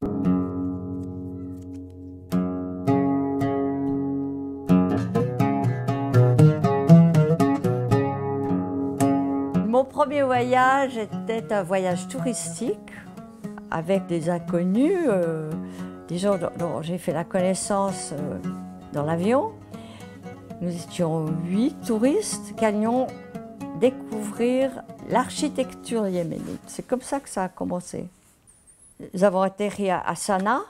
Mon premier voyage était un voyage touristique avec des inconnus, des gens dont j'ai fait la connaissance dans l'avion. Nous étions 8 touristes qui allions découvrir l'architecture yéménite. C'est comme ça que ça a commencé. Nous avons atterri à Sanaa.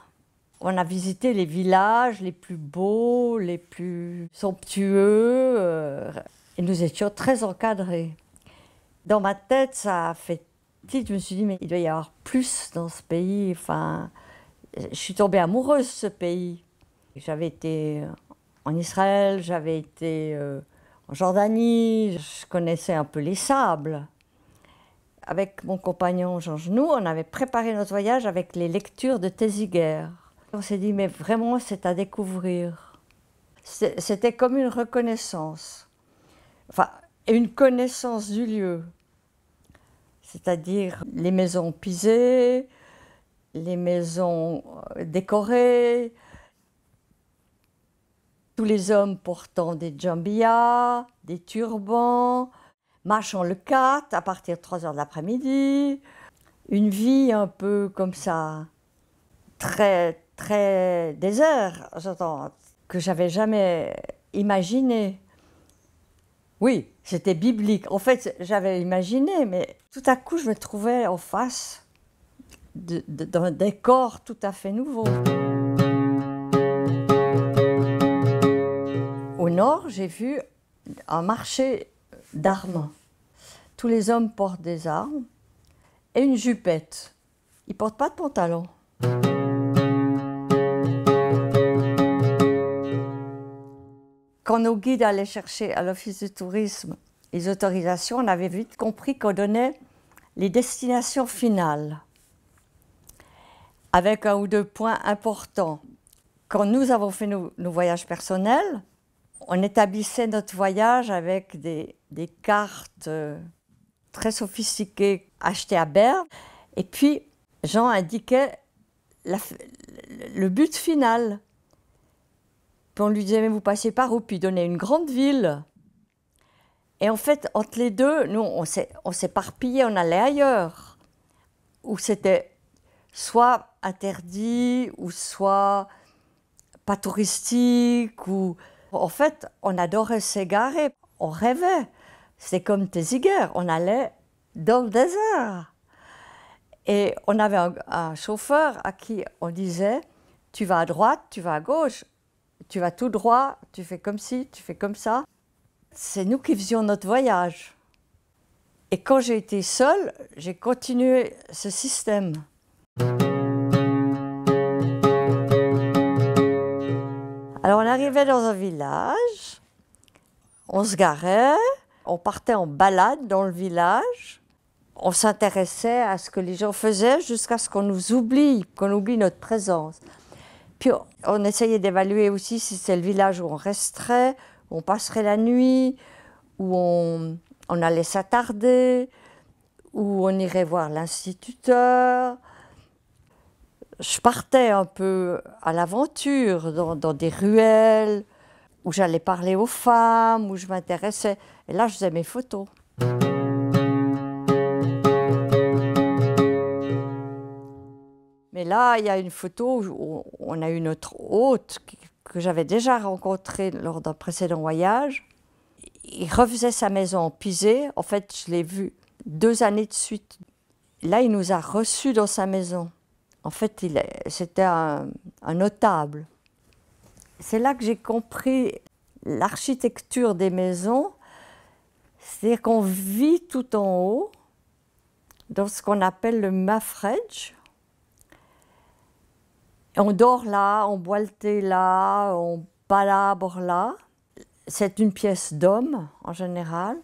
On a visité les villages les plus beaux, les plus somptueux, et nous étions très encadrés. Dans ma tête, ça a fait tilt. Je me suis dit, mais il doit y avoir plus dans ce pays. Enfin, je suis tombée amoureuse de ce pays. J'avais été en Israël, j'avais été en Jordanie, je connaissais un peu les sables. Avec mon compagnon Jean Genoux, on avait préparé notre voyage avec les lectures de Téziger. On s'est dit, mais vraiment, c'est à découvrir. C'était comme une reconnaissance, enfin, une connaissance du lieu. C'est-à-dire les maisons pisées, les maisons décorées, tous les hommes portant des djambiyas, des turbans, marchant le khat à partir de 3 h de l'après-midi. Une vie un peu comme ça, très, très désert, j'entends, que j'avais jamais imaginé. Oui, c'était biblique. En fait, j'avais imaginé, mais tout à coup, je me trouvais en face d'un décor tout à fait nouveau. Au nord, j'ai vu un marché d'armes. Tous les hommes portent des armes et une jupette. Ils ne portent pas de pantalon. Quand nos guides allaient chercher à l'office du tourisme les autorisations, on avait vite compris qu'on donnait les destinations finales, avec 1 ou 2 points importants. Quand nous avons fait nos voyages personnels, on établissait notre voyage avec des cartes très sophistiquées achetées à Berne. Et puis, Jean indiquait le but final. Puis on lui disait, mais vous passez par où? Puis il donnait une grande ville. Et en fait, entre les deux, nous, on s'éparpillait, on allait ailleurs, où c'était soit interdit, ou soit pas touristique, ou... En fait, on adorait s'égarer, on rêvait. C'est comme Téziger, on allait dans le désert. Et on avait un chauffeur à qui on disait, tu vas à droite, tu vas à gauche, tu vas tout droit, tu fais comme ci, tu fais comme ça. C'est nous qui faisions notre voyage. Et quand j'ai été seule, j'ai continué ce système. Alors on arrivait dans un village, on se garait, on partait en balade dans le village, on s'intéressait à ce que les gens faisaient jusqu'à ce qu'on nous oublie, qu'on oublie notre présence. Puis on essayait d'évaluer aussi si c'est le village où on resterait, où on passerait la nuit, où on allait s'attarder, où on irait voir l'instituteur. Je partais un peu à l'aventure, dans des ruelles, où j'allais parler aux femmes, où je m'intéressais. Et là, je faisais mes photos. Mais là, il y a une photo où on a eu notre hôte que j'avais déjà rencontré lors d'un précédent voyage. Il refaisait sa maison en pisé. En fait, je l'ai vu 2 années de suite. Là, il nous a reçus dans sa maison. En fait, c'était un notable. C'est là que j'ai compris l'architecture des maisons. C'est-à-dire qu'on vit tout en haut, dans ce qu'on appelle le mafrej. On dort là, on boit le thé là, on palabre là. C'est une pièce d'homme, en général.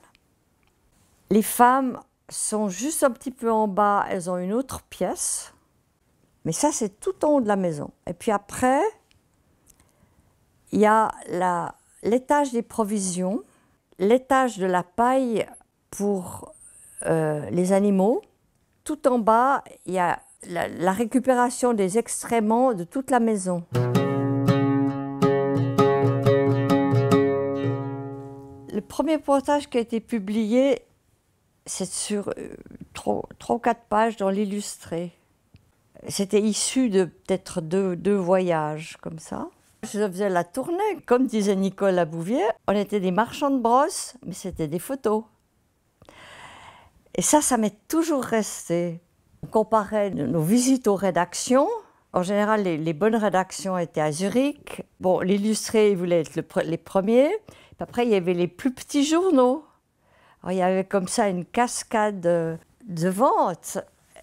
Les femmes sont juste un petit peu en bas, elles ont une autre pièce. Mais ça, c'est tout en haut de la maison. Et puis après, il y a l'étage des provisions, l'étage de la paille pour les animaux. Tout en bas, il y a la récupération des excréments de toute la maison. Le premier reportage qui a été publié, c'est sur 3 ou 4 pages dans l'Illustré. C'était issu de peut-être deux voyages comme ça. Je faisais la tournée, comme disait Nicole Labouvier, on était des marchands de brosses, mais c'était des photos. Et ça m'est toujours resté. On comparait nos visites aux rédactions. En général, les bonnes rédactions étaient à Zurich. Bon, l'Illustré, ils voulaient être les premiers. Puis après, il y avait les plus petits journaux. Alors, il y avait comme ça une cascade de ventes.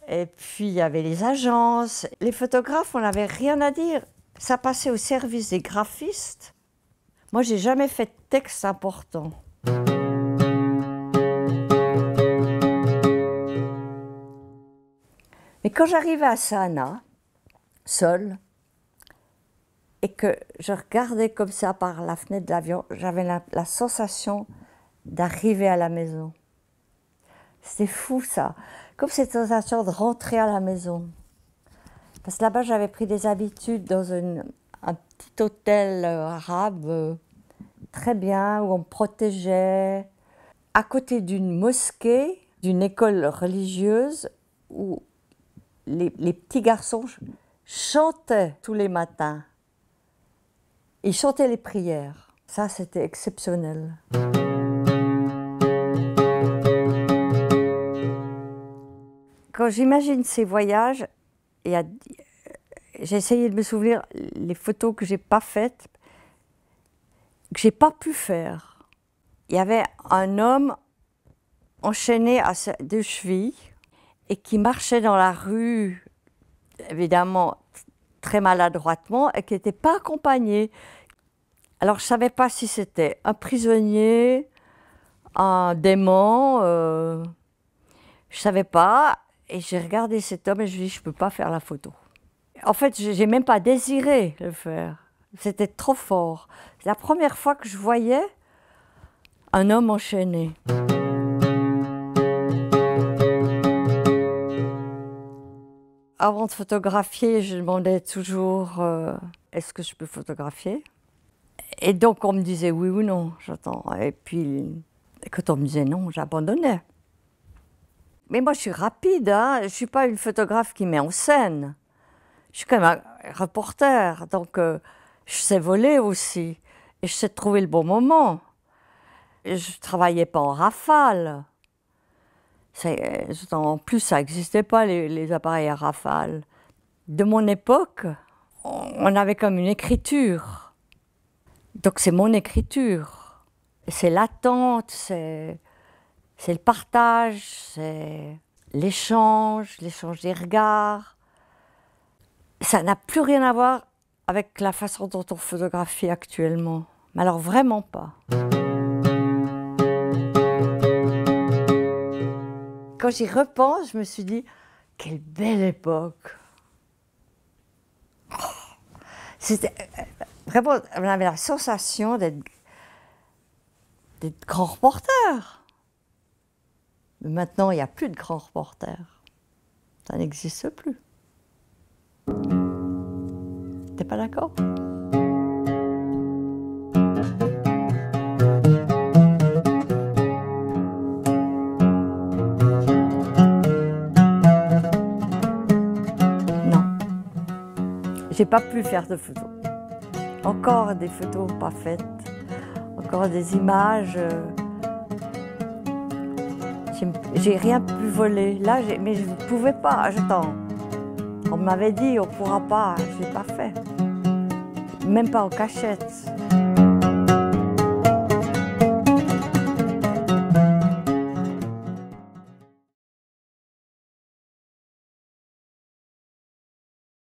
Et puis, il y avait les agences. Les photographes, on n'avait rien à dire. Ça passait au service des graphistes. Moi, j'ai jamais fait de texte important. Mais quand j'arrivais à Sana, seule, et que je regardais comme ça par la fenêtre de l'avion, j'avais la sensation d'arriver à la maison. C'était fou, ça. Comme cette sensation de rentrer à la maison. Parce que là-bas, j'avais pris des habitudes dans un petit hôtel arabe, très bien, où on me protégeait, à côté d'une mosquée, d'une école religieuse, où les petits garçons chantaient tous les matins. Ils chantaient les prières. Ça, c'était exceptionnel. Quand j'imagine ces voyages, j'ai essayé de me souvenir les photos que j'ai pas faites, que j'ai pas pu faire. Il y avait un homme enchaîné à 2 chevilles et qui marchait dans la rue, évidemment très maladroitement, et qui n'était pas accompagné. Alors je ne savais pas si c'était un prisonnier, un démon, je ne savais pas. Et j'ai regardé cet homme et je lui ai dit, je ne peux pas faire la photo. En fait, je n'ai même pas désiré le faire. C'était trop fort. C'est la première fois que je voyais un homme enchaîné. Avant de photographier, je demandais toujours est-ce que je peux photographier? Et donc on me disait oui ou non, j'attends. Et puis quand on me disait non, j'abandonnais. Mais moi je suis rapide, hein? Je ne suis pas une photographe qui met en scène. Je suis quand même un reporter, donc je sais voler aussi. Et je sais trouver le bon moment. Et je ne travaillais pas en rafale. En plus, ça n'existait pas, les appareils à rafale. De mon époque, on avait comme une écriture. Donc c'est mon écriture. C'est l'attente, c'est le partage, c'est l'échange des regards. Ça n'a plus rien à voir avec la façon dont on photographie actuellement. Mais alors vraiment pas. Quand j'y repense, je me suis dit, quelle belle époque. C'était vraiment, on avait la sensation d'être grands reporters. Mais maintenant, il n'y a plus de grands reporters. Ça n'existe plus. T'es pas d'accord? J'ai pas pu faire de photos. Encore des photos pas faites, encore des images. J'ai rien pu voler. Là, mais je ne pouvais pas. J'attends. On m'avait dit, on ne pourra pas. Je l'ai pas fait. Même pas en cachette.